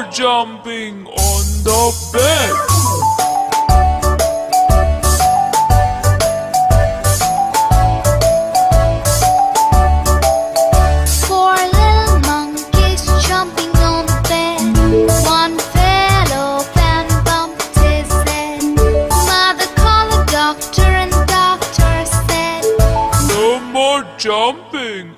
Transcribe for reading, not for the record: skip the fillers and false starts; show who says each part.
Speaker 1: more jumping on the bed.
Speaker 2: Four little monkeys jumping on the bed. One fell off and bumped his head. Mother called the doctor and the doctor said,
Speaker 1: No more jumping